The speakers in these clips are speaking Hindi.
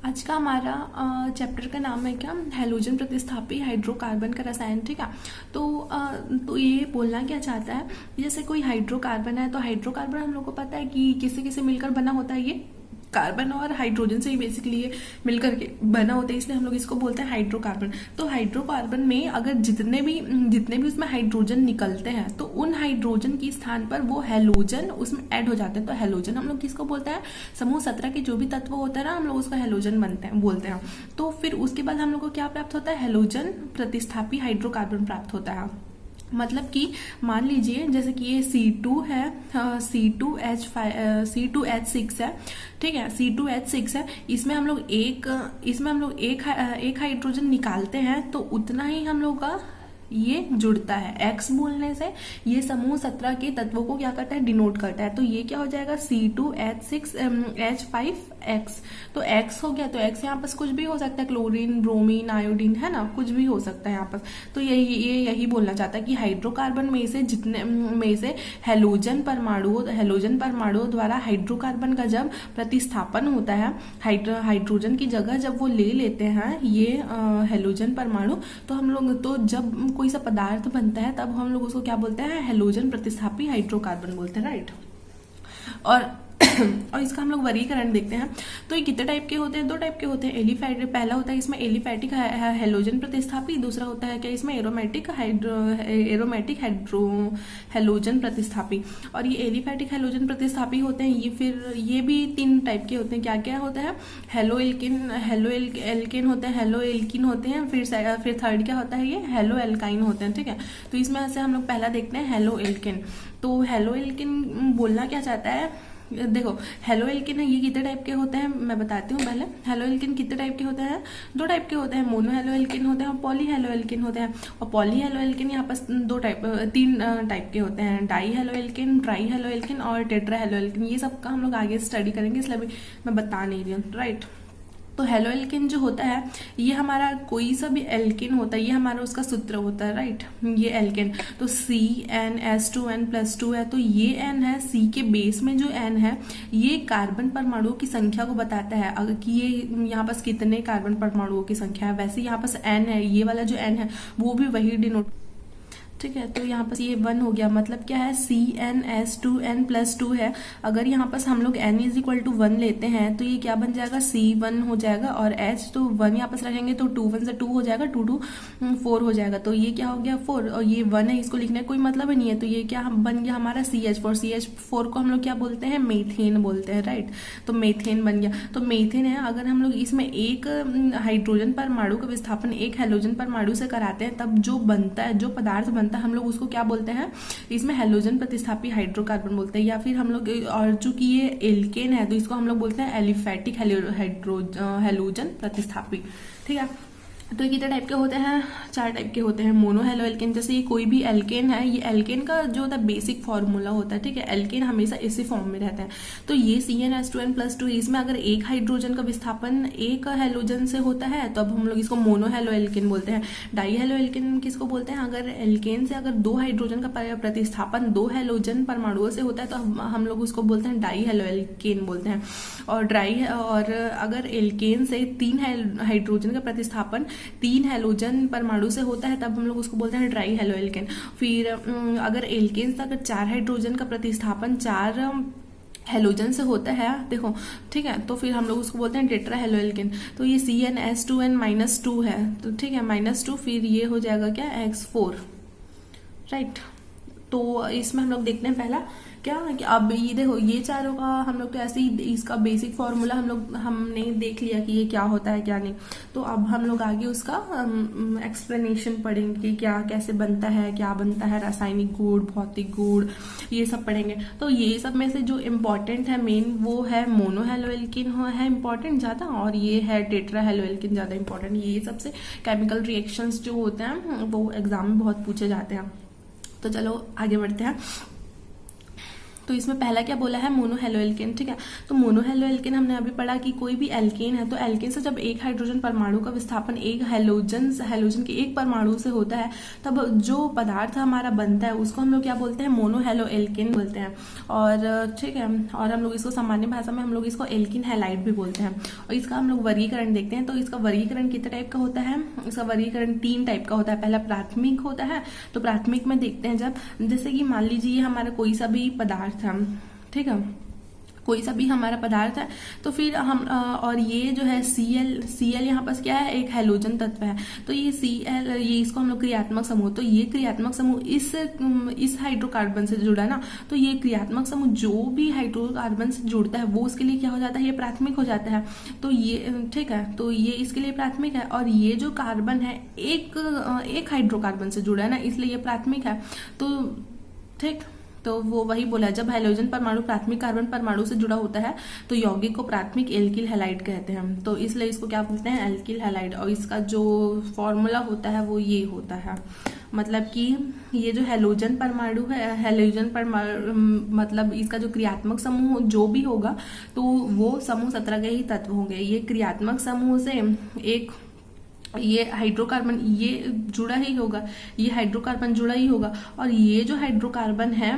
आज का हमारा चैप्टर का नाम है क्या, हैलोजन प्रतिस्थापी हाइड्रोकार्बन का रसायन। ठीक है। तो ये बोलना क्या चाहता है, जैसे कोई हाइड्रोकार्बन है तो हाइड्रोकार्बन हम लोग को पता है कि किसी किसी मिलकर बना होता है, ये कार्बन और हाइड्रोजन से ही बेसिकली ये मिलकर के बना होता है, इसलिए हम लोग इसको बोलते हैं हाइड्रोकार्बन। तो हाइड्रोकार्बन में अगर जितने भी उसमें हाइड्रोजन निकलते हैं तो उन हाइड्रोजन के स्थान पर वो हैलोजन उसमें ऐड हो जाते हैं। तो हैलोजन हम लोग किसको बोलते हैं, समूह 17 के जो भी तत्व होता है ना, हम लोग उसका हैलोजन बोलते हैं। तो फिर उसके बाद हम लोग को क्या प्राप्त होता है, हैलोजन प्रतिस्थापी हाइड्रोकार्बन प्राप्त होता है। मतलब कि मान लीजिए जैसे कि ये C2 है, C2H6 है। ठीक है, C2H6 है। इसमें हम लोग एक हाइड्रोजन निकालते हैं तो उतना ही हम लोग का ये जुड़ता है। X बोलने से ये समूह 17 के तत्वों को क्या करता है, डिनोट करता है। तो ये क्या हो जाएगा, C2H6H5X। तो X हो गया, तो X यहाँ पास कुछ भी हो सकता है, क्लोरीन, ब्रोमीन, आयोडीन, है ना, कुछ भी हो सकता है यहाँ पास। तो यही बोलना चाहता है कि हाइड्रोकार्बन में से हैलोजन परमाणुओं द्वारा हाइड्रोकार्बन का जब प्रतिस्थापन होता है, हाइड्रोजन की जगह जब वो ले लेते हैं ये हैलोजन परमाणु, तो हम लोग तो जब कोई सा पदार्थ बनता है तब हम लोग उसको क्या बोलते हैं, हैलोजन प्रतिस्थापी हाइड्रोकार्बन बोलते हैं, राइट। और इसका हम लोग वर्गीकरण देखते हैं। तो ये कितने टाइप के होते हैं, 2 टाइप के होते हैं। एलिफैटिक, पहला होता है इसमें एलिफैटिक हैलोजन प्रतिस्थापी, दूसरा होता है क्या इसमें एरोमेटिक हैलोजन प्रतिस्थापी। और ये एलिफैटिक हैलोजन प्रतिस्थापी होते हैं, ये भी 3 टाइप के होते हैं। क्या क्या होते हैं, हेलो एल्किन होते हैं, हेलो एल्किन होते हैं, फिर थर्ड क्या होता है, ये हेलो एल्काइन होते हैं। ठीक है, तो इसमें से हम लोग पहला देखते हैं हेलो एल्किन। तो हेलो एल्किन बोलना क्या चाहता है, देखो हेलो एल्किन है, ये कितने टाइप के होते हैं मैं बताती हूँ पहले। हेलो एल्किन कितने टाइप के होते हैं, 2 टाइप के होते हैं, मोनो हेलो एल्किन होते हैं और पॉली हेलो एल्किन होते हैं। और पॉली हेलो एल्किन यहाँ पर 3 टाइप के होते हैं, dihaloalkene, trihaloalkene और टेट्रा हेलो एल्किन। ये सब का हम लोग आगे स्टडी करेंगे, इसलिए अभी मैं बता नहीं रही हूँ, राइट। तो हेलो एल्किन जो होता है, ये हमारा कोई सा भी एल्किन होता है, ये हमारा उसका सूत्र होता है, राइट। ये एल्किन तो CnS2n+2 है, तो ये n है, C के बेस में जो n है ये कार्बन परमाणुओं की संख्या को बताता है, अगर कि ये यहाँ पास कितने कार्बन परमाणुओं की संख्या है। वैसे यहाँ पास n है, ये वाला जो n है वो भी वही डिनोट। ठीक है, तो यहाँ पास ये 1 हो गया, मतलब क्या है, CnS2n+2 है। अगर यहाँ पास हम लोग n = 1 लेते हैं तो ये क्या बन जाएगा, C1 हो जाएगा, और H तो 1 यहाँ पास रखेंगे तो 2 1 से 2 हो जाएगा, 2 2 4 हो जाएगा। तो ये क्या हो गया 4, और ये 1 है, इसको लिखने का कोई मतलब ही नहीं है। तो ये क्या बन गया हमारा CH4 को हम लोग क्या बोलते हैं, मीथेन बोलते हैं, राइट। तो मीथेन बन गया। तो मीथेन है, अगर हम लोग इसमें एक हाइड्रोजन परमाणु का विस्थापन एक हैलोजन परमाणु से कराते हैं तब जो बनता है, जो पदार्थ बनता है, हम लोग उसको क्या बोलते हैं, इसमें हैलोजन प्रतिस्थापी हाइड्रोकार्बन बोलते हैं। या फिर हम लोग, और चूंकि ये एल्केन है तो इसको हम लोग बोलते हैं एलिफैटिक हैलोजन प्रतिस्थापी। ठीक है, तो ये कितने टाइप के होते हैं, 4 टाइप के होते हैं। मोनो हेलो एल्केन, जैसे ये कोई भी एल्केन है, ये एल्केन का जो होता है बेसिक फॉर्मूला होता है। ठीक है, एल्केन हमेशा इसी फॉर्म में रहता है। तो ये CnS2n+2, इसमें अगर एक हाइड्रोजन का विस्थापन एक हैलोजन से होता है तो अब हम लोग इसको मोनो हेलो एल्केन बोलते हैं। डाई हेलो एल्केन किसको बोलते हैं, अगर एल्केन से अगर 2 हाइड्रोजन का प्रतिस्थापन 2 हैलोजन परमाणुओं से होता है तो हम लोग उसको बोलते हैं डाई हेलो एल्केन बोलते हैं। और अगर एल्केन से 3 हाइड्रोजन का प्रतिस्थापन 3 हैलोजन परमाणु से होता है तब हम लोग उसको बोलते हैं ट्राई हेलो एल्केन। फिर अगर एल्केन से अगर 4 हाइड्रोजन का प्रतिस्थापन 4 हैलोजन से होता है, देखो, ठीक है, तो फिर हम लोग उसको बोलते हैं टेट्रा हेलो एल्केन। तो ये CnS2n-2 है, तो ठीक है, -2, फिर ये हो जाएगा क्या, X4, राइट। तो इसमें हम लोग देखते हैं पहला क्या कि अब ये देखो, ये चारों का हम लोग तो ऐसे ही इसका बेसिक फॉर्मूला हमने देख लिया कि ये क्या होता है क्या नहीं। तो अब हम लोग आगे उसका एक्सप्लेनेशन पढ़ेंगे कि क्या कैसे बनता है, क्या बनता है, रासायनिक गुण, भौतिक गुण, ये सब पढ़ेंगे। तो ये सब में से जो इम्पोर्टेंट है मेन वो है मोनो हेलो एल्किन है इम्पोर्टेंट ज़्यादा, और ये है टेट्रा हेलो एल्किन ज़्यादा इम्पोर्टेंट। ये सबसे केमिकल रिएक्शंस जो होते हैं वो एग्जाम में बहुत पूछे जाते हैं। तो चलो आगे बढ़ते हैं। तो इसमें पहला क्या बोला है, मोनो हेलो एल्केन, ठीक है। तो मोनो हेलो एल्केन हमने अभी पढ़ा कि कोई भी एल्केन है तो एल्केन से जब एक हाइड्रोजन परमाणु का विस्थापन एक हेलोजन के एक परमाणु से होता है, तब जो पदार्थ हमारा बनता है उसको हम लोग क्या बोलते हैं, मोनो हेलो एल्केन बोलते हैं। और ठीक है, और हम लोग इसको सामान्य भाषा में हम लोग इसको एल्किन हैलाइड भी बोलते हैं। और इसका हम लोग वर्गीकरण देखते हैं। तो इसका वर्गीकरण कितने टाइप का होता है, इसका वर्गीकरण 3 टाइप का होता है। पहला प्राथमिक होता है। तो प्राथमिक में देखते हैं, जब जैसे कि मान लीजिए हमारा कोई सा भी पदार्थ है, ठीक है, कोई सा भी हमारा पदार्थ है, तो फिर हम और ये जो है Cl यहाँ पर क्या है, एक हैलोजन तत्व है। तो ये Cl, ये इसको हम लोग क्रियात्मक समूह, तो ये क्रियात्मक समूह इस हाइड्रोकार्बन से जुड़ा ना, तो ये क्रियात्मक समूह जो भी हाइड्रोकार्बन से जुड़ता है वो उसके लिए क्या हो जाता है, ये प्राथमिक हो जाता है। तो ये ठीक है, तो ये इसके लिए प्राथमिक है। और ये जो कार्बन है एक हाइड्रोकार्बन से जुड़ा है ना, इसलिए ये प्राथमिक है। तो ठीक, तो वो वही बोला, जब हाइड्रोजन परमाणु प्राथमिक कार्बन परमाणु से जुड़ा होता है तो यौगिक को प्राथमिक एल्किल हैलाइड कहते हैं। तो इसलिए इसको क्या बोलते हैं, एल्किल हैलाइड। और इसका जो फॉर्मूला होता है वो ये होता है, मतलब कि ये जो हैलोजन परमाणु है, मतलब इसका जो क्रियात्मक समूह जो भी होगा तो वो समूह 17 के ही तत्व होंगे। ये क्रियात्मक समूह से एक ये हाइड्रोकार्बन ये जुड़ा ही होगा, ये हाइड्रोकार्बन जुड़ा ही होगा। और ये जो हाइड्रोकार्बन है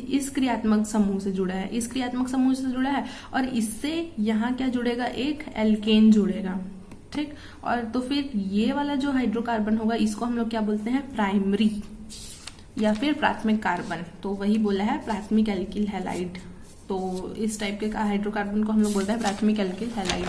इस क्रियात्मक समूह से जुड़ा है, इस क्रियात्मक समूह से जुड़ा है, और इससे यहाँ क्या जुड़ेगा, एक एल्केन जुड़ेगा, ठीक। और तो फिर ये वाला जो हाइड्रोकार्बन होगा इसको हम लोग क्या बोलते हैं, प्राइमरी या फिर प्राथमिक कार्बन। तो वही बोला है प्राथमिक एल्किल हैलाइड। तो इस टाइप के हाइड्रोकार्बन को हम लोग बोलते हैं प्राथमिक एल्किल हैलाइड।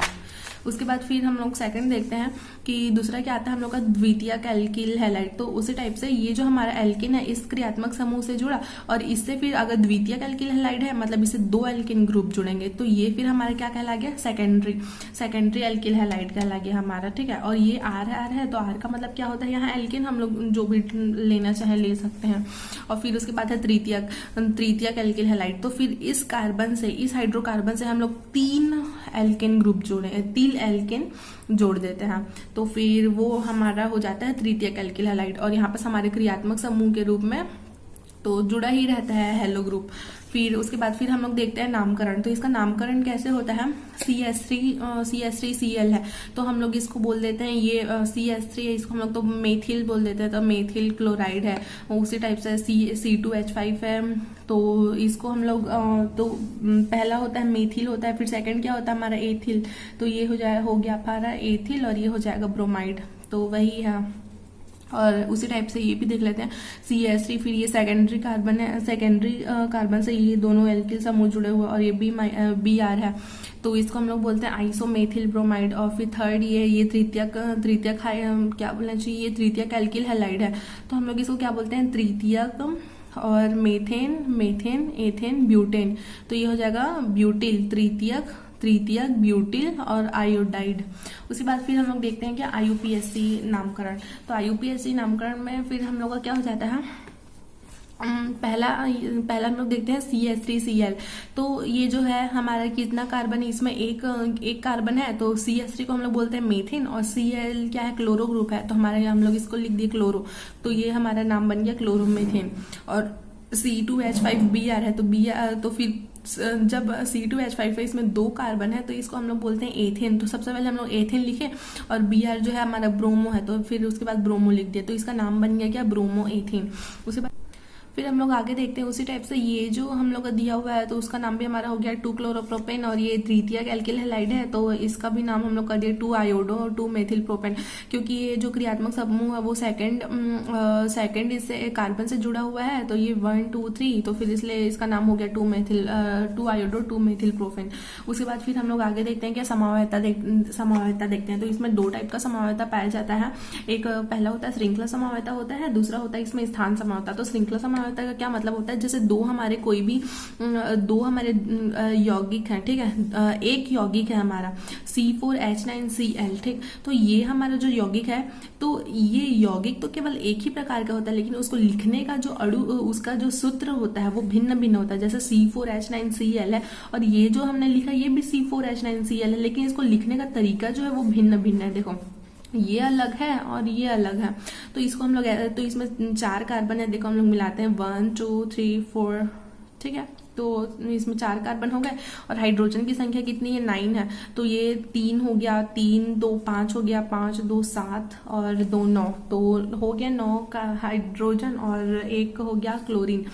उसके बाद फिर हम लोग सेकंड देखते हैं कि दूसरा क्या आता है हम लोग का, द्वितीयक एल्किल हैलाइड। तो उसी टाइप से ये जो हमारा एल्किन है इस क्रियात्मक समूह से जुड़ा, और इससे फिर अगर द्वितीयक एल्किल हैलाइड है मतलब इससे 2 एल्किन ग्रुप जुड़ेंगे, तो ये फिर हमारा क्या कहला गया, सेकेंडरी एल्किल हैलाइड कहला गया हमारा, ठीक है। और ये आर है, तो आर का मतलब क्या होता है, यहाँ एल्किन हम लोग जो भी लेना चाहे ले सकते हैं। और फिर उसके बाद है तृतीयक एल्किल हैलाइड। तो फिर इस कार्बन से, इस हाइड्रोकार्बन से हम लोग 3 एल्केन ग्रुप जोड़े, 3 एल्केन जोड़ देते हैं, तो फिर वो हमारा हो जाता है तृतीयक एल्किल हैलाइड। और यहाँ पर हमारे क्रियात्मक समूह के रूप में तो जुड़ा ही रहता है हेलो ग्रुप। फिर उसके बाद फिर हम लोग देखते हैं नामकरण। तो इसका नामकरण कैसे होता है, CH3Cl है, तो हम लोग इसको बोल देते हैं, ये CH3 है, इसको हम लोग तो मेथिल बोल देते हैं, तो मेथिल क्लोराइड है। उसी टाइप से C2H5 है, तो इसको हम लोग तो पहला होता है मेथिल होता है, फिर सेकंड क्या होता है हमारा एथिल, तो ये हो गया हमारा एथिल, और ये हो जाएगा ब्रोमाइड। तो वही है। और उसी टाइप से ये भी देख लेते हैं CH3, फिर ये सेकेंडरी कार्बन है, सेकेंडरी कार्बन से ये दोनों एल्किल समूह जुड़े हुए, और ये Br है, तो इसको हम लोग बोलते हैं आइसोमेथिल ब्रोमाइड। और फिर थर्ड ये तृतीयक क्या बोलना चाहिए, ये तृतीयक एल्किल हैलाइड है, तो हम लोग इसको क्या बोलते हैं, तृतीयक। और मेथेन एथेन ब्यूटेन, तो ये हो जाएगा ब्यूटिल, तृतीयक ब्यूटिल और आयोडाइड। उसके बाद फिर हम लोग देखते हैं कि IUPAC नामकरण। तो IUPAC नामकरण में फिर हम लोग का क्या हो जाता है, पहला हम लोग देखते हैं CH3Cl। तो ये जो है हमारा कितना कार्बन है, इसमें एक कार्बन है, तो CH3 को हम लोग बोलते हैं मेथिन, और Cl क्या है, क्लोरो ग्रुप है, तो हमारे हम लोग इसको लिख दिए क्लोरो, तो ये हमारा नाम बन गया क्लोरोमेथेन। और C2H5Br है, तो फिर जब C2H5 है इसमें 2 कार्बन है, तो इसको हम लोग बोलते हैं एथेन। तो सबसे पहले हम लोग एथेन लिखे, और Br जो है हमारा ब्रोमो है, तो फिर उसके बाद ब्रोमो लिख दिया, तो इसका नाम बन गया क्या, ब्रोमो एथेन। उसके बाद फिर हम लोग आगे देखते हैं उसी टाइप से, ये जो हम लोग का दिया हुआ है तो उसका नाम भी हमारा हो गया 2-क्लोरोप्रोपेन, और ये तृतीयक एल्किल हैलाइड है, तो इसका भी नाम हम लोग कर दिया 2-आयोडो और 2-मेथिल प्रोपेन, क्योंकि ये जो क्रियात्मक समूह है वो सेकंड इससे कार्बन से जुड़ा हुआ है, तो ये 1 2 3, तो फिर इसलिए इसका नाम हो गया 2-आयोडो 2-मेथिल प्रोपेन। उसके बाद फिर हम लोग आगे देखते हैं क्या, समावयता देखते हैं। तो इसमें 2 टाइप का समावयता पाया जाता है, एक पहला होता है श्रृंखला समावयता होता है, दूसरा होता है इसमें स्थान समावयता। तो श्रृंखला समावयता का क्या मतलब होता है, जैसे दो हमारे यौगिक हैं, ठीक है, एक यौगिक है हमारा C4H9Cl, ठीक। तो ये हमारा जो यौगिक है, तो ये यौगिक तो केवल एक ही प्रकार का होता है, लेकिन उसको लिखने का जो उसका जो सूत्र होता है वो भिन्न भिन्न होता है। जैसे C4H9Cl है, और ये जो हमने लिखा ये भी C4H9Cl है, लेकिन इसको लिखने का तरीका जो है वो भिन्न भिन्न है। देखो ये अलग है और ये अलग है, तो इसको हम लोग, तो इसमें 4 कार्बन है, देखो हम लोग मिलाते हैं 1 2 3 4, ठीक है। तो इसमें 4 कार्बन हो गए और हाइड्रोजन की संख्या कितनी है 9 है, तो ये 3 हो गया, 3 2 5 हो गया, 5 2 7 और 2 9, तो हो गया 9 का हाइड्रोजन और 1 हो गया क्लोरीन।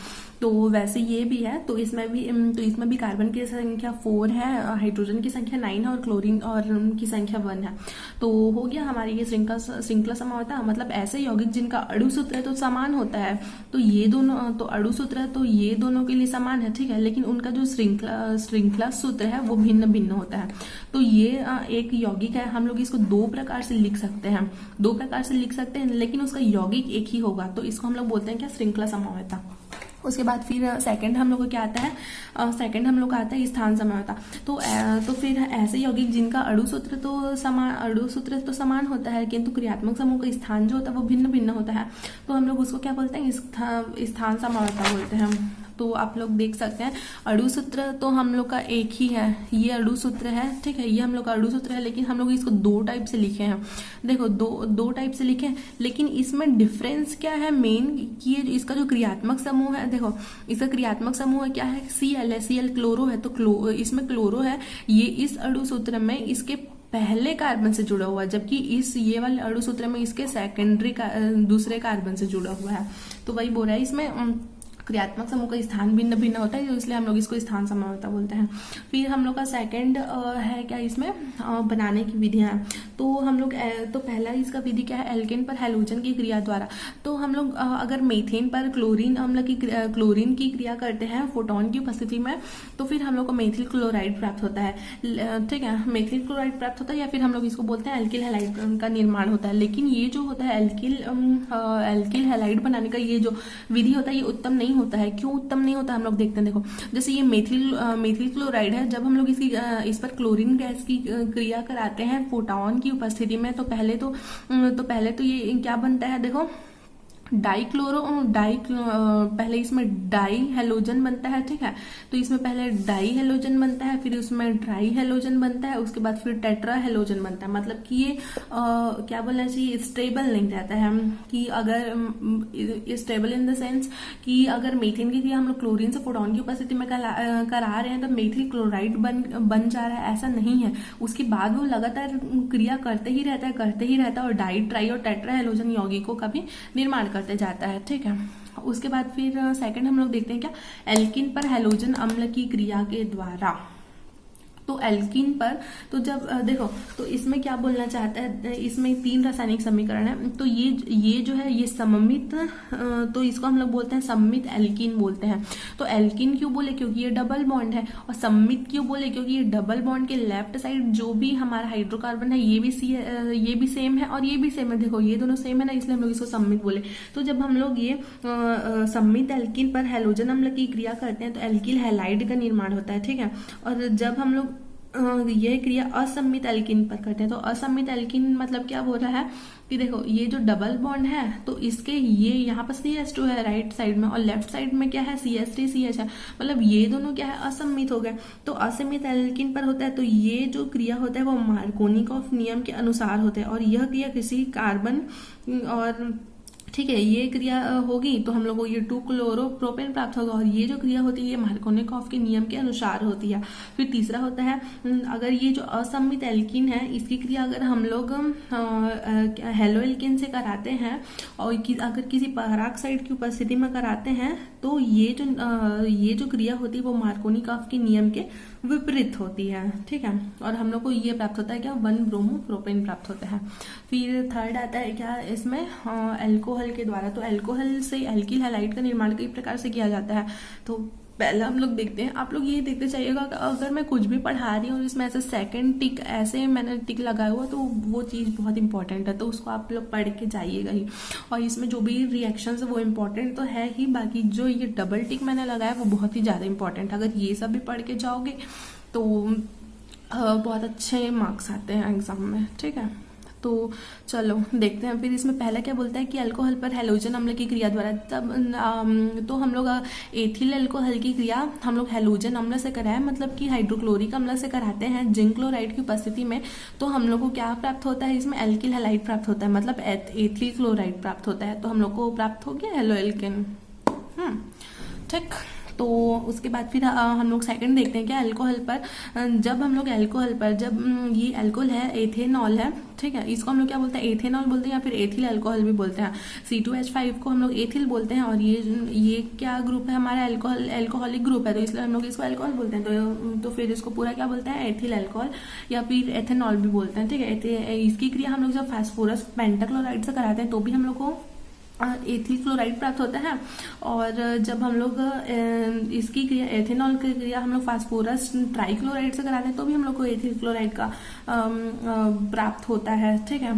तो वैसे ये भी है, तो इसमें भी कार्बन की संख्या 4 है, हाइड्रोजन की संख्या 9 है और क्लोरीन और की संख्या 1 है। तो हो गया हमारी ये श्रृंखला समवायता, मतलब ऐसे यौगिक जिनका अणु सूत्र तो समान होता है, तो ये दोनों तो अणु सूत्र है तो ये दोनों के लिए समान है, ठीक है, लेकिन उनका जो श्रृंखला सूत्र है वो भिन्न भिन्न होता है। तो ये एक यौगिक है, हम लोग इसको 2 प्रकार से लिख सकते हैं, 2 प्रकार से लिख सकते हैं, लेकिन उसका यौगिक एक ही होगा, तो इसको हम लोग बोलते हैं क्या, श्रृंखला समवायता। उसके बाद फिर सेकंड हम लोग को क्या आता है, सेकंड हम लोग का आता है स्थान समवायता। तो फिर ऐसे यौगिक जिनका अणु सूत्र तो समान होता है, किंतु क्रियात्मक समूह का स्थान जो होता है वो भिन्न भिन्न होता है, तो हम लोग उसको क्या बोलते हैं, स्थान समवायता बोलते हैं। तो आप लोग देख सकते हैं अणु सूत्र तो हम लोग का एक ही है, ये अणु सूत्र है, ठीक है, ये हम लोग का अणु सूत्र है, लेकिन हम लोग इसको 2 टाइप से लिखे हैं। देखो दो टाइप से लिखे हैं, लेकिन इसमें डिफरेंस क्या है मेन, कि ये इसका जो क्रियात्मक समूह है, देखो इसका क्रियात्मक समूह क्या है, Cl है, Cl क्लोरो है, तो इसमें क्लोरो है, ये इस अणु सूत्र में इसके पहले कार्बन से जुड़ा हुआ है, जबकि ये वाले अणु सूत्र में इसके सेकेंडरी दूसरे कार्बन से जुड़ा हुआ है। तो वही बोल रहा है इसमें क्रियात्मक समूह का स्थान भिन्न भिन्न होता है, तो इसलिए हम लोग इसको स्थान समवायता बोलते हैं। फिर हम लोग का सेकंड है क्या, इसमें बनाने की विधियां हैं। तो हम लोग तो पहला इसका विधि क्या है, एल्केन पर हैलोजन की क्रिया द्वारा। तो हम लोग अगर मीथेन पर क्लोरीन की क्रिया करते हैं फोटोन की उपस्थिति में, तो फिर हम लोग को मेथिल क्लोराइड प्राप्त होता है, ठीक है, मेथिल क्लोराइड प्राप्त होता है, या फिर हम लोग इसको बोलते हैं एल्किल हैलाइड का निर्माण होता है। लेकिन ये जो होता है एल्किल हैलाइड बनाने का ये जो विधि होता है ये उत्तम नहीं होता है। क्यों उत्तम नहीं होता, हम लोग देखते हैं। देखो जैसे ये मेथिल क्लोराइड है, जब हम लोग इस पर क्लोरीन गैस की क्रिया कराते हैं फोटोन की उपस्थिति में, तो पहले तो ये क्या बनता है, देखो पहले इसमें डाई हेलोजन बनता है, ठीक है, तो इसमें पहले डाई हेलोजन बनता है, फिर उसमें ट्राई हेलोजन बनता है, उसके बाद फिर टेट्रा हेलोजन बनता है। मतलब कि ये क्या बोलना चाहिए, स्टेबल नहीं रहता है, कि अगर स्टेबल इन द सेंस कि अगर मीथेन की क्रिया हम लोग क्लोरीन से फोटोन की उपस्थिति में करा रहे हैं तो मेथिल क्लोराइड बन जा रहा है, ऐसा नहीं है। उसके बाद वो लगातार क्रिया करते ही रहता है और डाई ट्राई और टेट्रा हेलोजन यौगिकों का भी निर्माण करते जाता है, ठीक है। उसके बाद फिर सेकंड हम लोग देखते हैं क्या, एल्किन पर हैलोजन अम्ल की क्रिया के द्वारा। तो एल्किन पर तो जब देखो तो इसमें क्या बोलना चाहता है, इसमें 3 रासायनिक समीकरण है, तो ये जो है ये सममित, तो इसको हम लोग बोलते हैं सममित एल्किन बोलते हैं। तो एल्किन क्यों बोले, क्योंकि ये डबल बॉन्ड है, और सममित क्यों बोले, क्योंकि ये डबल बॉन्ड के लेफ्ट साइड जो भी हमारा हाइड्रोकार्बन है ये भी सेम है और ये भी सेम है। देखो ये दोनों सेम है ना, इसलिए हम लोग इसको सममित बोले। तो जब हम लोग ये सममित एल्किन पर हैलोजन अम्ल की क्रिया करते हैं तो एल्किल हैलाइड का निर्माण होता है, ठीक है। और जब हम लोग यह क्रिया असम्मित एल्किन पर करते हैं, तो असम्मित एल्किन मतलब क्या बोल रहा है कि देखो ये जो डबल बॉन्ड है तो इसके ये यहाँ पर CH2 है राइट साइड में और लेफ्ट साइड में क्या है CH3CH है, मतलब ये दोनों क्या है असम्मित हो गए। तो असम्मित एल्किन पर होता है तो ये जो क्रिया होता है वो मार्कोनिकॉफ नियम के अनुसार होता है, और यह क्रिया किसी कार्बन और ठीक है ये क्रिया होगी तो हम लोग को ये 2-क्लोरोप्रोपेन प्राप्त होगा, और ये जो क्रिया होती है ये मार्कोनिकॉफ के नियम के अनुसार होती है। फिर तीसरा होता है अगर ये जो असम्मित एल्किन है इसकी क्रिया अगर हम लोग हेलो एल्किन से कराते हैं और अगर किसी पेरोक्साइड की उपस्थिति में कराते हैं तो ये जो क्रिया होती है वो मार्कोनिकॉफ के नियम के विपरीत होती है, ठीक है। और हम लोग को ये प्राप्त होता है क्या, 1-ब्रोमोप्रोपेन प्राप्त होता है। फिर थर्ड आता है क्या इसमें एल्कोहल के द्वारा। तो एल्कोहल से एल्किल हैलाइड का निर्माण कई प्रकार से किया जाता है। तो पहला हम लोग देखते हैं, आप लोग ये देखते चाहिएगा अगर मैं कुछ भी पढ़ा रही हूँ इसमें ऐसे सेकंड टिक ऐसे मैंने टिक लगाया हुआ तो वो चीज़ बहुत इंपॉर्टेंट है, तो उसको आप लोग पढ़ के जाइएगा ही। और इसमें जो भी रिएक्शंस है वो इम्पोर्टेंट तो है ही, बाकी जो ये डबल टिक मैंने लगाया वो बहुत ही ज़्यादा इंपॉर्टेंट। अगर ये सब भी पढ़ के जाओगे तो बहुत अच्छे मार्क्स आते हैं एग्जाम में, ठीक है। तो चलो देखते हैं फिर इसमें पहला क्या बोलता है कि अल्कोहल पर हैलोजन अम्ल की क्रिया द्वारा। तब तो हम लोग एथिल अल्कोहल की क्रिया हम लोग हैलोजन अम्ल से कराए, मतलब कि हाइड्रोक्लोरिक अम्ल से कराते हैं जिंक क्लोराइड की उपस्थिति में, तो हम लोग को क्या प्राप्त होता है इसमें एल्किल हैलाइड प्राप्त होता है, मतलब एथिल क्लोराइड प्राप्त होता है। तो हम लोग को प्राप्त हो गया हेलो एल्किन, ठीक। तो उसके बाद फिर हम लोग सेकंड देखते हैं क्या अल्कोहल पर, जब हम लोग अल्कोहल पर, जब ये अल्कोहल है, एथेनॉल है, ठीक है, इसको हम लोग क्या बोलते हैं, एथेनॉल बोलते हैं या फिर एथिल अल्कोहल भी बोलते हैं। C2H5 को हम लोग एथिल बोलते हैं, और ये क्या ग्रुप है हमारा, अल्कोहलिक ग्रुप है, तो इसलिए हम लोग इसको अल्कोहल बोलते हैं। तो फिर इसको पूरा क्या बोलते हैं, एथिल अल्कोहल या फिर एथेनॉल भी बोलते हैं, ठीक है। इसकी क्रिया हम लोग जब फास्फोरस पेंटाक्लोराइड से कराते हैं तो भी हम लोग को एथिल क्लोराइड प्राप्त होता है, और जब हम लोग इसकी क्रिया, एथेनॉल की क्रिया हम लोग फास्फोरस ट्राइक्लोराइड से कराते हैं तो भी हम लोग को एथिल क्लोराइड का प्राप्त होता है, ठीक है।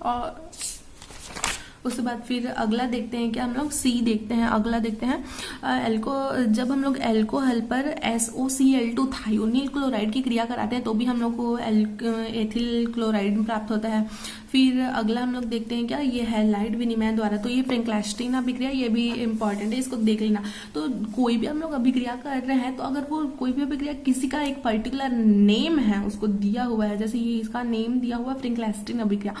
और उसके बाद फिर अगला देखते हैं कि हम लोग सी देखते हैं, अगला देखते हैं जब हम लोग एल्कोहल पर SOCl2 थायोनिल क्लोराइड की क्रिया कराते हैं तो भी हम लोग को एथिल क्लोराइड प्राप्त होता है। फिर अगला हम लोग देखते हैं क्या, ये हैलाइड विनिमय द्वारा, तो ये फ्रैंकलास्टीन अभिक्रिया, ये भी इंपॉर्टेंट है, इसको देख लेना। तो कोई भी हम लोग अभिक्रिया कर रहे हैं तो अगर वो कोई भी अभिक्रिया किसी का एक पर्टिकुलर नेम है उसको दिया हुआ है, जैसे ये इसका नेम दिया हुआ फ्रैंकलास्टीन अभिक्रिया,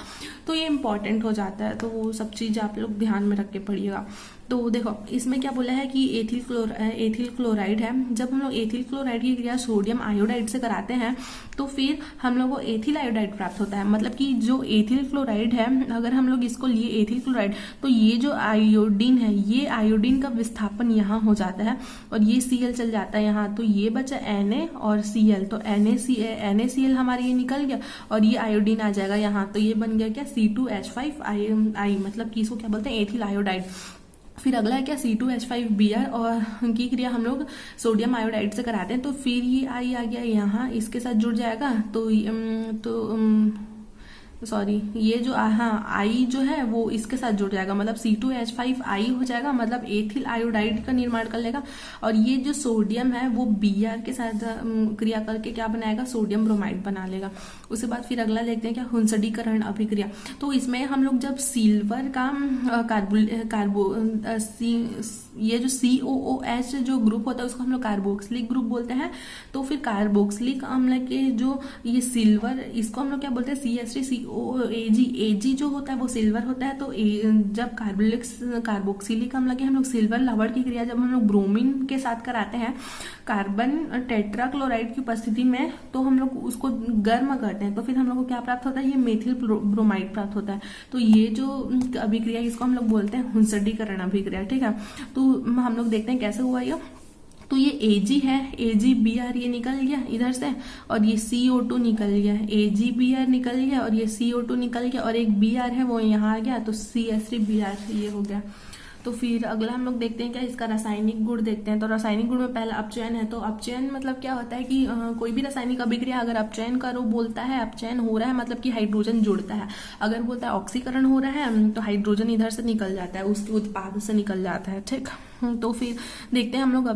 तो ये इंपॉर्टेंट हो जाता है। तो वो सब चीज आप लोग ध्यान में रख के पढ़िएगा। तो देखो इसमें क्या बोला है कि एथिल क्लोराइड है, जब हम लोग एथिल क्लोराइड की क्रिया सोडियम आयोडाइड से कराते हैं तो फिर हम लोग को एथिल आयोडाइड प्राप्त होता है। मतलब कि जो एथिल क्लोराइड है, अगर हम लोग इसको लिए एथिल क्लोराइड, तो ये जो आयोडीन है, ये आयोडीन का विस्थापन यहाँ हो जाता है और ये Cl चल जाता है यहाँ, तो ये बचा Na और Cl, तो NaCl हमारे ये निकल गया और ये आयोडीन आ जाएगा यहाँ, तो ये बन गया क्या, C2H5I, मतलब कि इसको क्या बोलते हैं, एथिल आयोडाइड। फिर अगला है क्या, C2H5Br और की क्रिया हम लोग सोडियम आयोडाइड से कराते हैं, तो फिर ये आई आ गया यहाँ, इसके साथ जुड़ जाएगा, सॉरी ये जो आई जो है वो इसके साथ जुड़ जाएगा, मतलब C2H5I हो जाएगा, मतलब एथिल आयोडाइड का निर्माण कर लेगा। और ये जो सोडियम है वो Br के साथ क्रिया करके क्या बनाएगा, सोडियम ब्रोमाइड बना लेगा। उसके बाद फिर अगला देखते हैं क्या, हुंसडीकरण अभिक्रिया। तो इसमें हम लोग जब सिल्वर का ये जो COOH जो ग्रुप होता है उसको हम लोग कार्बोक्सिलिक ग्रुप बोलते हैं। तो फिर कार्बोक्सिलिक अम्ल के जो ये सिल्वर, इसको हम लोग क्या बोलते हैं, CH3COAG, AG जो होता है वो सिल्वर होता है। तो जब कार्बोक्सिलिक अम्ल के हम लोग सिल्वर लवण की क्रिया जब हम लोग ब्रोमीन के साथ कराते हैं कार्बन टेट्राक्लोराइड की उपस्थिति में, तो हम लोग उसको गर्म करते हैं, तो फिर हम लोग को क्या प्राप्त होता है, ये मेथिल ब्रोमाइड प्राप्त होता है। तो ये जो अभिक्रिया इसको हम लोग बोलते हैं हुंसडीकरण अभिक्रिया, ठीक है। तो हम लोग देखते हैं कैसे हुआ ये। तो ये Ag है, AgBr ये निकल गया इधर से, और ये CO2 निकल गया, AgBr निकल गया और ये CO2 निकल गया, और एक Br है वो यहाँ आ गया, तो CH3Br ये हो गया। तो फिर अगला हम लोग देखते हैं क्या, इसका रासायनिक गुण देखते हैं। तो रासायनिक गुण में पहला अपचयन है। तो अपचयन मतलब क्या होता है कि कोई भी रासायनिक अभिक्रिया अगर अपचयन करो बोलता है, अपचयन हो रहा है मतलब कि हाइड्रोजन जुड़ता है। अगर बोलता है ऑक्सीकरण हो रहा है तो हाइड्रोजन इधर से निकल जाता है, उसके उत्पाद से निकल जाता है, ठीक। तो फिर देखते हैं हम लोग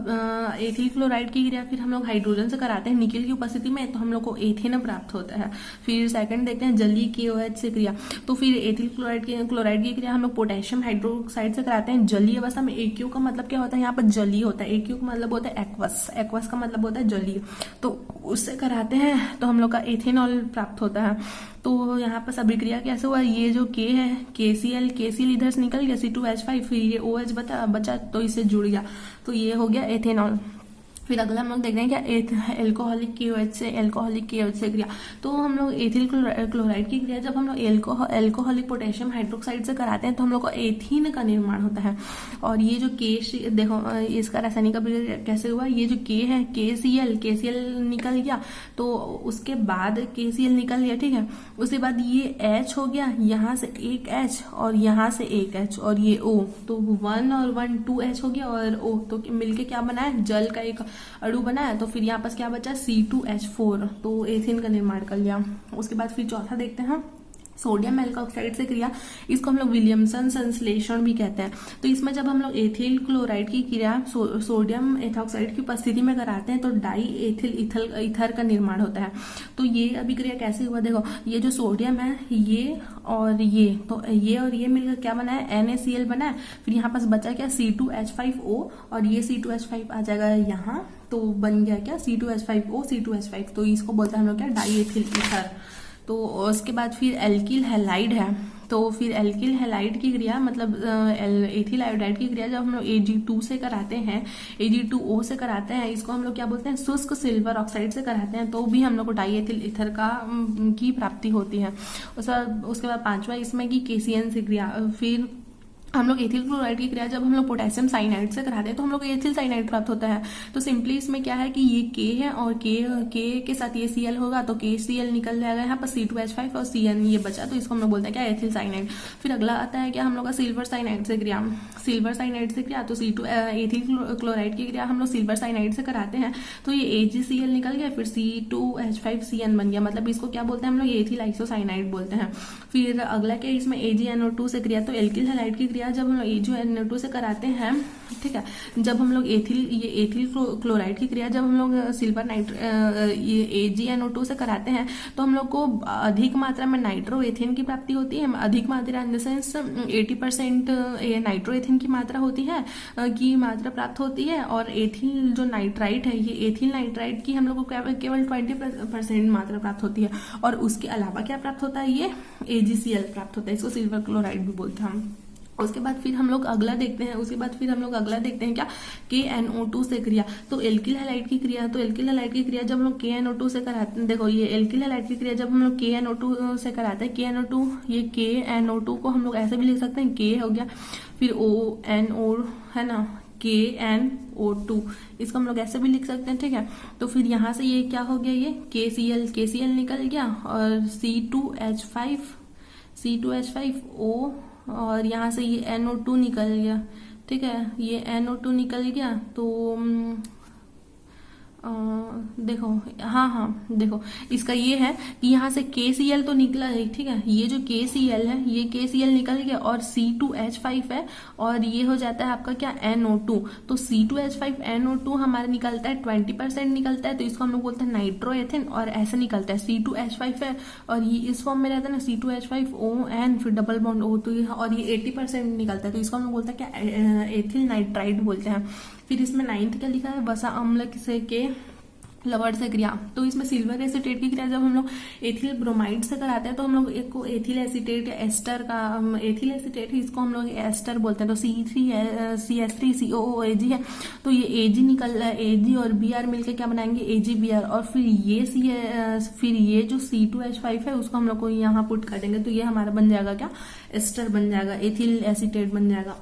एथिल क्लोराइड की क्रिया, फिर हम लोग हाइड्रोजन से कराते हैं निकेल की उपस्थिति में, तो हम लोग को एथेन प्राप्त होता है। फिर सेकंड देखते हैं जलीय KOH से क्रिया। तो फिर एथिल क्लोराइड की क्रिया हम लोग पोटेशियम हाइड्रोक्साइड से कराते हैं जलीय अवस्था में। AQ का मतलब क्या होता है, यहाँ पर जलीय होता है। AQ का मतलब होता है एक्वस, एक्वस का मतलब होता है जलीय, तो उससे कराते हैं तो हम लोग का एथेनॉल प्राप्त होता है। तो यहाँ पर अभिक्रिया कैसे हुआ, ये जो K है KCl इधर से निकल गया, C2H5, फिर ये OH बचा तो इससे जुड़ गया, तो ये हो गया एथेनॉल। फिर अगला हम लोग देख रहे हैं क्या, एल्कोहलिक KOH से क्रिया। तो हम लोग एथिल क्लोराइड की क्रिया जब हम लोग एल्कोहलिक पोटेशियम हाइड्रोक्साइड से कराते हैं तो हम लोग को एथीन का निर्माण होता है। और ये जो K, देखो इसका रासायनिक अभिक्रिया कैसे हुआ, ये जो K है KCl निकल गया, तो उसके बाद KCl निकल गया, ठीक है। उसके बाद ये H हो गया, यहाँ से एक H और यहाँ से एक H और ये O, तो 1 और 1 2H हो गया और O, तो मिलके क्या बना है, जल का एक अणु बना है। तो फिर यहाँ पर क्या बचा, C2H4, तो एथेन का निर्माण कर लिया। उसके बाद फिर चौथा देखते हैं सोडियम एल्कोक्साइड से क्रिया, इसको हम लोग विलियमसन संश्लेषण भी कहते हैं। तो इसमें जब हम लोग एथिल क्लोराइड की क्रिया सोडियम एथॉक्साइड की उपस्थिति में कराते हैं तो डाई एथिल ईथर का निर्माण होता है। तो ये अभिक्रिया कैसे हुआ, देखो ये जो सोडियम है ये और ये, तो ये और ये मिलकर क्या बना है, NaCl बना है। फिर यहाँ पास बचा क्या, C2H5O और ये C2H5 आ जाएगा यहाँ, तो बन गया क्या, C2H5O C2H5, तो इसको बोलते हैं हम लोग क्या, डाई एथिल ईथर। तो उसके बाद फिर एल्किल हैलाइड है। तो तो फिर एल्किल हैलाइड की क्रिया मतलब एथिल आयोडाइड की क्रिया जब हम लोग Ag2 से कराते हैं, Ag2O से कराते हैं, इसको हम लोग क्या बोलते हैं, शुष्क सिल्वर ऑक्साइड से कराते हैं, तो भी हम लोग को डाई एथिल ईथर का की प्राप्ति होती है। उसके बाद पांचवा इसमें की KCN से क्रिया, फिर हम लोग एथिल क्लोराइड की क्रिया जब हम लोग पोटेशियम साइनाइड से कराते हैं तो हम लोग को एथिल साइनाइड प्राप्त होता है। तो सिंपली इसमें क्या है कि ये K है और K के साथ ये Cl होगा तो KCl निकल जाएगा, यहाँ पर C2H5 और Cn ये बचा, तो इसको हम लोग बोलते हैं क्या, एथिल साइनाइड। फिर अगला आता है क्या हम लोग का सिल्वर साइनाइड से क्रिया, सिल्वर साइनाइड से क्रिया तो एथिल क्लोराइड की क्रिया हम लोग सिल्वर साइनाइड से कराते हैं, तो ये AgCl निकल गया, फिर C2H5Cn बन गया, मतलब इसको क्या बोलते हैं हम लोग, एथिल आइसोसाइनाइड बोलते हैं। फिर अगला क्या इसमें AgNO2 से क्रिया, तो एल्किल हैलाइड की क्रिया जब हम लोग AgNO2 से कराते हैं, ठीक है, जब हम लोग एथिल क्लोराइड की क्रिया जब हम लोग सिल्वर AgNO2 से कराते हैं तो हम लोग को अधिक मात्रा में नाइट्रोएथेन की प्राप्ति होती है। अधिक मात्रा इन द सेंस 80% नाइट्रोएथेन की मात्रा होती है, की मात्रा प्राप्त होती है, और एथिल जो नाइट्राइट है, ये एथिल नाइट्राइट की हम लोग को केवल 20% मात्रा प्राप्त होती है, और उसके अलावा क्या प्राप्त होता है, ये AgCl प्राप्त होता है, इसको सिल्वर क्लोराइड भी बोलते हैं हम। उसके बाद फिर हम लोग अगला देखते हैं क्या, KNO2 से क्रिया, तो एल्किल हैलाइड की क्रिया, तो एल्किल हैलाइड की क्रिया जब हम लोग KNO2 से कराते हैं, देखो ये एल्किल हैलाइड की क्रिया जब हम लोग KNO2 से कराते हैं, KNO2 ये KNO2 को हम लोग ऐसे भी लिख सकते हैं, K हो गया, फिर ONO है ना, KNO2 इसको हम लोग ऐसे भी लिख सकते हैं, ठीक है। तो फिर यहाँ से ये क्या हो गया, ये KCl निकल गया, और C2H5O, और यहाँ से ये NO2 निकल गया, ठीक है, ये NO2 निकल गया, तो देखो देखो इसका ये है कि यहाँ से KCl तो निकला है, ठीक है, ये जो KCl है ये KCl निकल गया, और C2H5 है, और ये हो जाता है आपका क्या, NO2, तो C2H5NO2 हमारा निकलता है 20% निकलता है, तो इसको हम लोग बोलते हैं नाइट्रोएथेन, और ऐसे निकलता है C2H5 है और ये इस फॉर्म में रहता है ना, C2H5ON फिर डबल बॉन्ड O2, और ये 80% निकलता है, तो इसको हम लोग बोलते हैं क्या, एथिल नाइट्राइड बोलते हैं। फिर इसमें 9th क्या लिखा है, वसा अम्ल से के लवर्ड से क्रिया, तो इसमें सिल्वर एसिटेट की क्रिया जब हम लोग एथिल ब्रोमाइड से कराते हैं तो हम लोग एक को एथिल एसिटेट या एस्टर का, एथिल एसिटेट इसको हम लोग एस्टर बोलते हैं, तो C3CH3COOAg है, तो ये Ag निकल रहा है, Ag और Br मिलकर क्या बनाएंगे, AgBr, और फिर ये जो C2H5 है उसको हम लोग को यहाँ पुट कर देंगे, तो ये हमारा बन जाएगा क्या, एस्टर बन जाएगा, एथिल एसिटेट बन जाएगा।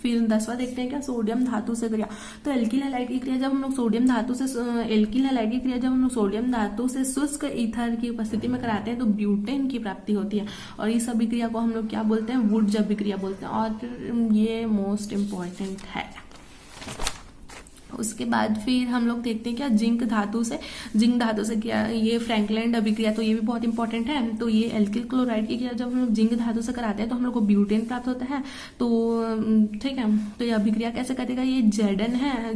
फिर 10वां देखते हैं क्या, सोडियम धातु से क्रिया, तो एल्किल हैलाइड की क्रिया जब हम लोग सोडियम धातु से शुष्क ईथर की उपस्थिति में कराते हैं तो ब्यूटेन की प्राप्ति होती है, और इस अभिक्रिया को हम लोग क्या बोलते हैं, वुड्स अभिक्रिया बोलते हैं, और ये मोस्ट इम्पॉर्टेंट है। उसके बाद फिर हम लोग देखते हैं क्या, जिंक धातु से क्या, ये फ्रैंकलैंड अभिक्रिया, तो ये भी बहुत इंपॉर्टेंट है। तो ये एल्किल क्लोराइड की क्रिया जब हम लोग जिंक धातु से कराते हैं तो हम लोग को ब्यूटेन प्राप्त होता है, तो ठीक है, तो ये अभिक्रिया कैसे करेगा, ये Zn है,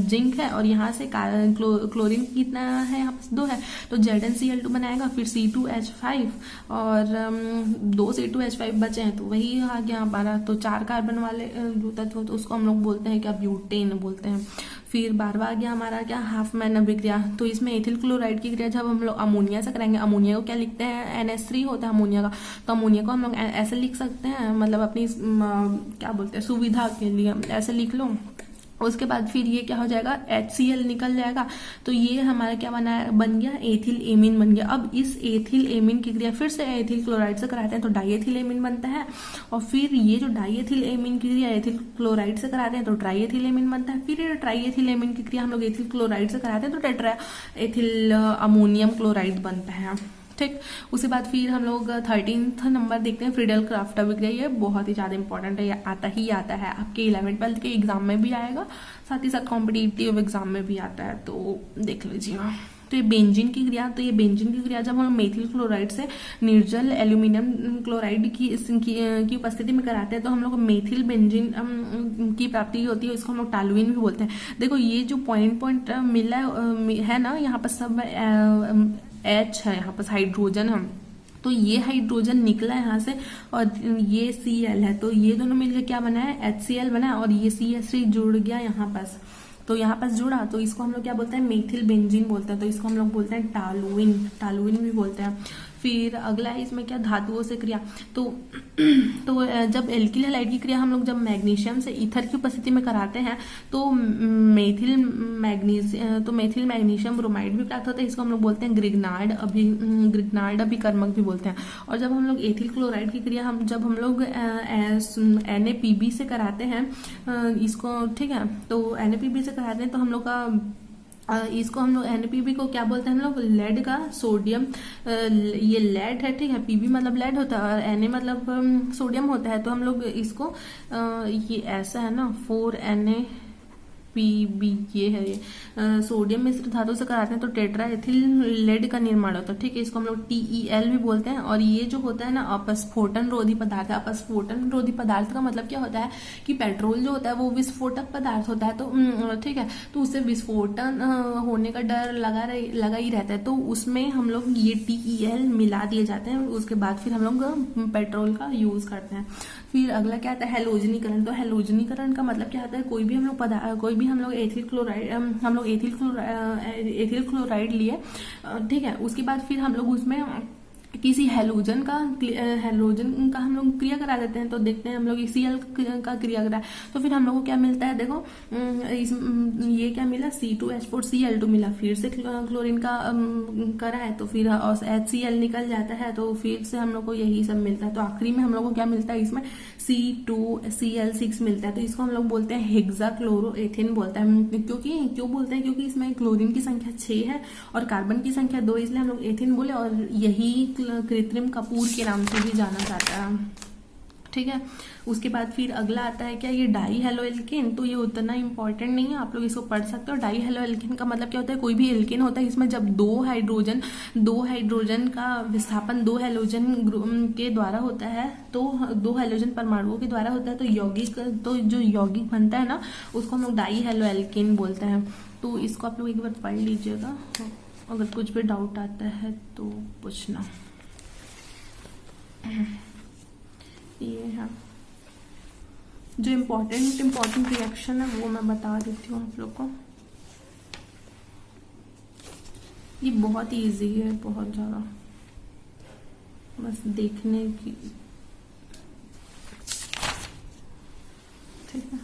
जिंक है, और यहाँ से क्लोरीन कितना है, यहाँ पर 2 है, तो ZnCl2 बनाएगा, फिर C2H5 और 2 C2H5 बचे हैं, तो वही आ गया हमारा, तो 4 कार्बन वाले जो तत्व, तो उसको हम लोग बोलते हैं क्या, ब्यूटेन बोलते हैं। फिर 12वां आ गया हमारा क्या, हाफमैन अभिक्रिया, तो इसमें एथिल क्लोराइड की क्रिया जब हम लोग अमोनिया से कराएंगे, अमोनिया को क्या लिखते हैं, NH3 होता है अमोनिया का, तो अमोनिया को हम लोग ऐसे लिख सकते हैं, मतलब अपनी क्या बोलते हैं, सुविधा के लिए ऐसे लिख लो। उसके बाद फिर ये क्या हो जाएगा, HCl निकल जाएगा, तो ये हमारा क्या बन गया, एथिल एमीन बन गया। अब इस एथिल एमीन की क्रिया फिर से एथिल क्लोराइड से कराते हैं तो डाईएथिल एमीन बनता है, और फिर ये जो डाईएथिल एमीन की क्रिया एथिल क्लोराइड से कराते हैं तो ट्राईएथिल एमीन बनता है। फिर ट्राईएथिल एमीन की क्रिया हम लोग एथिल क्लोराइड से कराते हैं तो टेट्रा एथिल अमोनियम क्लोराइड बनता है, ठीक। उसके बाद फिर हम लोग 13th नंबर देखते हैं, फ्रीडल क्राफ्ट अभिक्रिया, ये बहुत ही ज्यादा इंपॉर्टेंट है, ये आता है आपके 11th-12th के एग्जाम में भी आएगा, साथ ही साथ कॉम्पिटिटिव एग्जाम में भी आता है, तो देख लीजिए। तो ये बेंजीन की क्रिया जब हम मेथिल क्लोराइड से निर्जल एल्यूमिनियम क्लोराइड की उपस्थिति में कराते हैं तो हम लोग मेथिल बेंजीन की प्राप्ति होती है, इसको हम लोग टालुइन भी बोलते हैं। देखो ये जो पॉइंट मिला है ना, यहाँ पर सब H है, यहाँ पर हाइड्रोजन है, तो ये हाइड्रोजन निकला है यहाँ से, और ये Cl है, तो ये दोनों मिलकर क्या बना है, HCl बना, और ये CH3 जुड़ गया यहाँ पास, तो यहाँ पास जुड़ा, तो इसको हम लोग क्या बोलते हैं, मेथिल बेंजीन बोलते हैं, तो इसको हम लोग बोलते हैं टालुइन भी बोलते हैं। फिर अगला है इसमें क्या, धातुओं से क्रिया। तो जब एल्किल हैलाइड की क्रिया हम लोग जब मैग्नीशियम से ईथर की उपस्थिति में कराते हैं तो मेथिल मैग्नीशियम ब्रोमाइड भी प्राप्त होता है। इसको हम लोग बोलते हैं ग्रिग्नार्ड अभिकर्मक भी बोलते हैं। और जब हम लोग एथिल क्लोराइड की क्रिया जब हम लोग NaPb से कराते हैं इसको, ठीक है, तो NaPb से कराते हैं तो हम लोग का इसको हम लोग NaPb को क्या बोलते हैं हम लोग, लेड का सोडियम, ये लेड है, ठीक है, Pb मतलब लेड होता है और Na मतलब सोडियम होता है। तो हम लोग इसको ये ऐसा है ना 4NaPb ये है, ये सोडियम मिश्र धातु से कराते हैं तो टेट्रा एथिल लेड का निर्माण होता है, ठीक है। इसको हम लोग TeL भी बोलते हैं। और ये जो होता है ना अपस्फोटन रोधी पदार्थ है। अपस्फोटन रोधी पदार्थ का मतलब क्या होता है कि पेट्रोल जो होता है वो विस्फोटक पदार्थ होता है, तो ठीक है, तो उससे विस्फोटन होने का डर लगा ही रहता है, तो उसमें हम लोग ये TeL मिला दिए जाते हैं। उसके बाद फिर हम लोग पेट्रोल का यूज करते हैं। फिर अगला क्या आता है, हैलोजनीकरण। तो हैलोजनीकरण का मतलब क्या होता है, कोई भी हम लोग एथिल क्लोराइड लिए, ठीक है, उसके बाद फिर हम लोग उसमें किसी हैलोजन का हम लोग क्रिया करा देते हैं। तो देखते हैं हम लोग Cl का क्रिया करा तो फिर हम लोग को क्या मिलता है, देखो ये क्या मिला, C2H4Cl2 मिला। फिर से क्लोरीन का करा है तो फिर HCl निकल जाता है, तो फिर से हम लोग को यही सब मिलता है। तो आखिरी में हम लोग को क्या मिलता है, इसमें C2Cl6 मिलता है। तो इसको हम लोग बोलते हैं हेक्साक्लोरोएथेन बोलते हैं। क्यों बोलते हैं, क्योंकि इसमें क्लोरीन की संख्या 6 है और कार्बन की संख्या 2, इसलिए हम लोग एथेन बोले। और यही कृत्रिम कपूर के नाम से भी जाना जाता है, ठीक है। उसके बाद फिर अगला आता है क्या, ये डाई हेलोएल्केन। तो ये उतना इंपॉर्टेंट नहीं है, आप लोग इसको पढ़ सकते हो। डाई हेलोएल्केन का मतलब क्या होता है, कोई भी एल्केन होता है इसमें जब दो हाइड्रोजन का विस्थापन 2 हैलोजन के द्वारा होता है, तो 2 हैलोजन परमाणुओं के द्वारा होता है, तो जो यौगिक बनता है ना उसको हम लोग डाई हेलोएल्केन बोलते हैं। तो इसको आप लोग एक बार पढ़ लीजिएगा, अगर कुछ भी डाउट आता है तो पूछना। ये है जो इम्पोर्टेंट रिएक्शन है वो मैं बता देती हूँ आप लोग को। ये बहुत इजी है, बहुत ज्यादा, बस देखने की, ठीक है।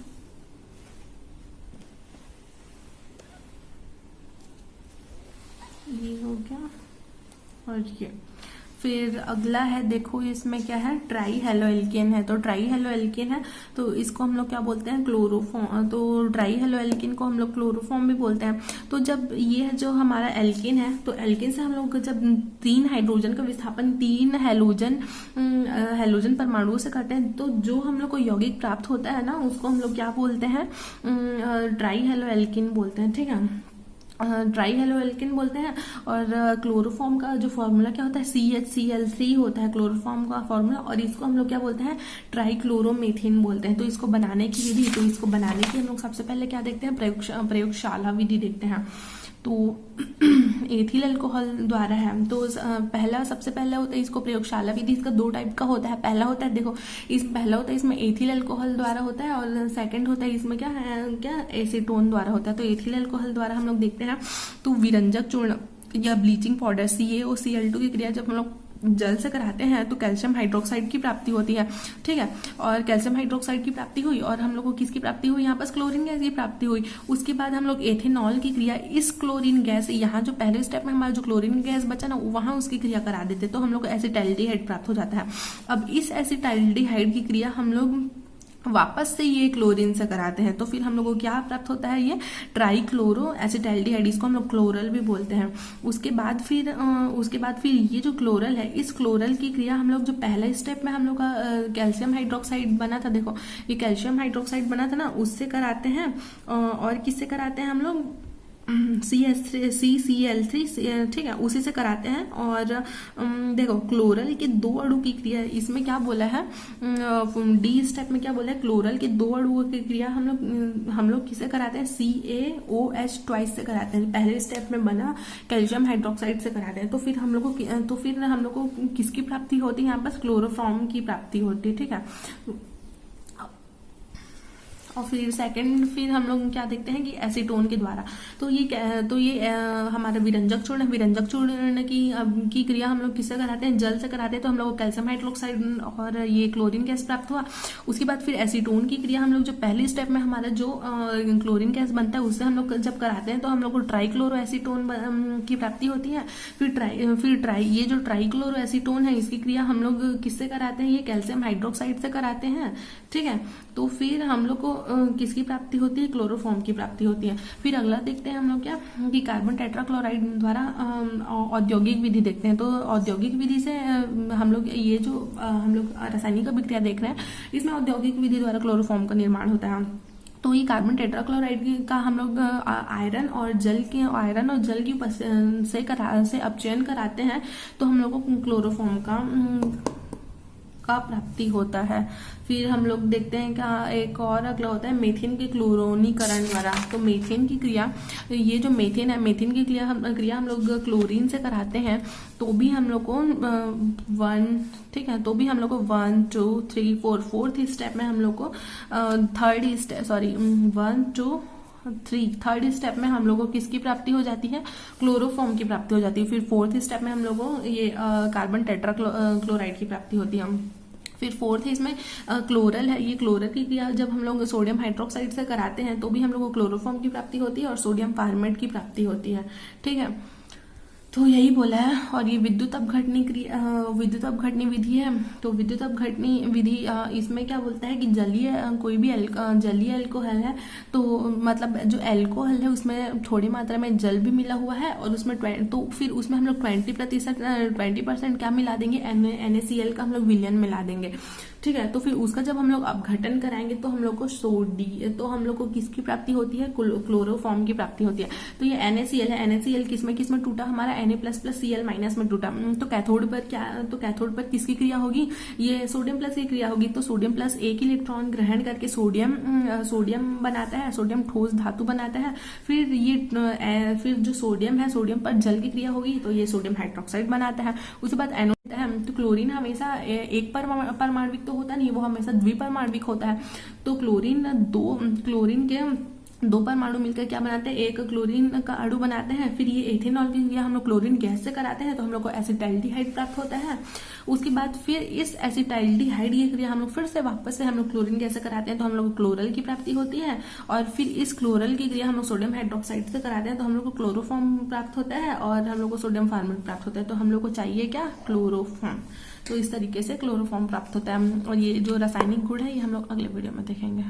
ये हो गया। और ये फिर अगला है, देखो इसमें क्या है, ट्राई हेलोएल्केन है। तो ट्राई हेलोएल्केन है तो इसको हम लोग क्या बोलते हैं, क्लोरोफॉर्म। तो ट्राई हेलोएल्केन को हम लोग क्लोरोफॉर्म भी बोलते हैं। तो जब ये जो हमारा एल्केन है, तो एल्केन से हम लोग जब 3 हाइड्रोजन का विस्थापन 3 हैलोजन परमाणुओं से करते हैं, तो जो हम लोग को यौगिक प्राप्त होता है ना उसको हम लोग क्या बोलते हैं, ट्राई हेलोएल्केन बोलते हैं, ठीक है, ट्राई हेलोएल्केन बोलते हैं। और क्लोरोफॉर्म का जो फॉर्मूला क्या होता है, CHCl3 होता है क्लोरोफॉर्म का फॉर्मूला। और इसको हम लोग क्या बोलते हैं, ट्राईक्लोरोमेथेन बोलते हैं। तो इसको बनाने की विधि, तो इसको बनाने की हम लोग सबसे पहले क्या देखते हैं, प्रयोगशाला विधि देखते हैं। तो एथिल अल्कोहल द्वारा है। तो सबसे पहला होता है इसको प्रयोगशाला विधि। इसका 2 टाइप का होता है। पहला होता है इसमें एथिल अल्कोहल द्वारा होता है, और सेकंड होता है इसमें क्या एसीटोन द्वारा होता है। तो एथिल अल्कोहल द्वारा हम लोग देखते हैं तो विरंजक चूर्ण या ब्लीचिंग पाउडर CaOCl2 की क्रिया जब हम लोग जल से कराते हैं तो कैल्शियम हाइड्रोक्साइड की प्राप्ति होती है, ठीक है। और कैल्शियम हाइड्रोक्साइड की प्राप्ति हुई और हम लोग को किसकी प्राप्ति हुई, यहाँ पर क्लोरीन गैस की प्राप्ति हुई। उसके बाद हम लोग एथेनॉल की क्रिया, इस क्लोरीन गैस, यहाँ जो पहले स्टेप में हमारा जो क्लोरीन गैस बचा ना वहां उसकी क्रिया करा देते, तो हम लोग को एसिटाल्डिहाइड प्राप्त हो जाता है। अब इस एसिटाल्डिहाइड की क्रिया हम लोग वापस से ये क्लोरीन से कराते हैं, तो फिर हम लोग को क्या प्राप्त होता है, ये ट्राईक्लोरो एसिटाल्डिहाइड, इसको हम लोग क्लोरल भी बोलते हैं। उसके बाद फिर ये जो क्लोरल है, इस क्लोरल की क्रिया हम लोग जो पहले स्टेप में हम लोग का कैल्शियम हाइड्रोक्साइड बना था, देखो ये कैल्शियम हाइड्रोक्साइड बना था ना, उससे कराते हैं। और किससे कराते हैं हम लोग, CCl3, ठीक है, उसी से कराते हैं। और देखो क्लोरल के 2 अणु की क्रिया, इसमें क्या बोला है, डी स्टेप में क्या बोला है, क्लोरल के 2 अणुओं की क्रिया हम लोग किसे कराते हैं, CaOH ट्वाइस से कराते हैं। पहले स्टेप में बना कैल्शियम हाइड्रोक्साइड से कराते हैं। तो फिर हम लोग को किसकी प्राप्ति होती है, यहाँ पर क्लोरोफॉर्म की प्राप्ति होती है, ठीक है। और फिर सेकंड फिर हम लोग क्या देखते हैं कि एसीटोन के द्वारा। तो ये हमारा विरंजक चूर्ण है। विरंजक चूर्ण की क्रिया हम लोग किससे कराते हैं, जल से कराते हैं। तो हम लोग को कैल्शियम हाइड्रोक्साइड और ये क्लोरीन गैस प्राप्त हुआ। उसके बाद फिर एसीटोन की क्रिया हम लोग जो पहली स्टेप में हमारा जो क्लोरीन गैस बनता है उससे हम लोग जब कराते हैं तो हम लोग को ट्राइक्लोरो एसीटोन की प्राप्ति होती है। ये जो ट्राइक्लोरो एसीटोन है इसकी क्रिया हम लोग किससे कराते हैं, ये कैल्शियम हाइड्रोक्साइड से कराते हैं। ठीक है, तो फिर हम लोग को किसकी प्राप्ति होती है, क्लोरोफॉर्म की प्राप्ति होती है। फिर अगला देखते हैं हम लोग क्या कि कार्बन टेट्राक्लोराइड द्वारा औद्योगिक विधि देखते हैं। तो औद्योगिक विधि से हम लोग ये जो हम लोग रासायनिक अभिक्रिया देख रहे हैं इसमें औद्योगिक विधि द्वारा क्लोरोफॉर्म का निर्माण होता है। तो ये कार्बन टेट्राक्लोराइड का हम लोग आयरन और जल की से अपचयन कराते हैं तो हम लोग को क्लोरोफॉर्म का प्राप्ति होता है। फिर हम लोग देखते हैं क्या एक और अगला होता है मेथेन के क्लोरोनीकरण द्वारा। तो मेथेन की क्रिया, ये जो मेथेन है, मेथेन की क्रिया हम लोग क्लोरीन से कराते हैं तो भी हम लोग को 1 2 3 4 फोर्थ स्टेप में हम लोग को थर्ड स्टेप में हम लोगों को किसकी प्राप्ति हो जाती है, क्लोरोफॉर्म की प्राप्ति हो जाती है। फिर फोर्थ स्टेप में हम लोगों को ये कार्बन टेट्राक्लोराइड की प्राप्ति होती है। फिर फोर्थ इसमें क्लोरल है। ये क्लोरल की क्रिया जब हम लोग सोडियम हाइड्रोक्साइड से कराते हैं तो भी हम लोग को क्लोरोफॉर्म की प्राप्ति होती है और सोडियम फार्मेट की प्राप्ति होती है। ठीक है, तो यही बोला है। और ये विद्युत अपघटनी विधि है। तो विद्युत अपघटनी विधि इसमें क्या बोलता है कि कोई भी जलीय अल्कोहल है तो मतलब जो अल्कोहल है उसमें थोड़ी मात्रा में जल भी मिला हुआ है और उसमें तो फिर उसमें हम लोग 20% क्या मिला देंगे, NaCl का हम लोग विलयन मिला देंगे। ठीक है, तो फिर उसका जब हम लोग अपघटन कराएंगे तो हम लोग को किसकी प्राप्ति होती है, क्लोरोफॉर्म की प्राप्ति होती है। तो ये NaCl है। NaCl किसमें टूटा, हमारा Na++Cl- में टूटा। तो कैथोड पर किसकी क्रिया होगी, ये सोडियम प्लस की क्रिया होगी। तो सोडियम प्लस एक इलेक्ट्रॉन ग्रहण करके सोडियम बनाता है, सोडियम ठोस धातु बनाता है। फिर जो सोडियम है, सोडियम पर जल की क्रिया होगी तो ये सोडियम हाइड्रोक्साइड बनाता है। उसके बाद एनोड है। तो क्लोरीन हमेशा एक परमाणविक तो होता नहीं, वो हमेशा द्विपरमाणविक होता है। तो क्लोरीन के 2 परमाणु मिलकर क्या बनाते हैं, एक क्लोरीन का अणु बनाते हैं। फिर ये एथेनॉल की क्रिया हम लोग क्लोरीन गैस से कराते हैं तो हम लोग को एसिटाइल्डिहाइड प्राप्त होता है। उसके बाद फिर इस एसिटाइल्डिहाइड की क्रिया हम लोग फिर से वापस से हम लोग क्लोरीन गैस से कराते हैं तो हम लोग को क्लोरल की प्राप्ति होती है। और फिर इस क्लोरल की क्रिया हम लोग सोडियम हाइड्रोक्साइड से कराते हैं तो हम लोग को क्लोरोफॉर्म प्राप्त होता है और हम लोग को सोडियम फार्मेट प्राप्त होता है। तो हम लोग को चाहिए क्या, क्लोरोफॉर्म। तो इस तरीके से क्लोरोफॉर्म प्राप्त होता है। और ये जो रासायनिक गुण है ये हम लोग अगले वीडियो में देखेंगे।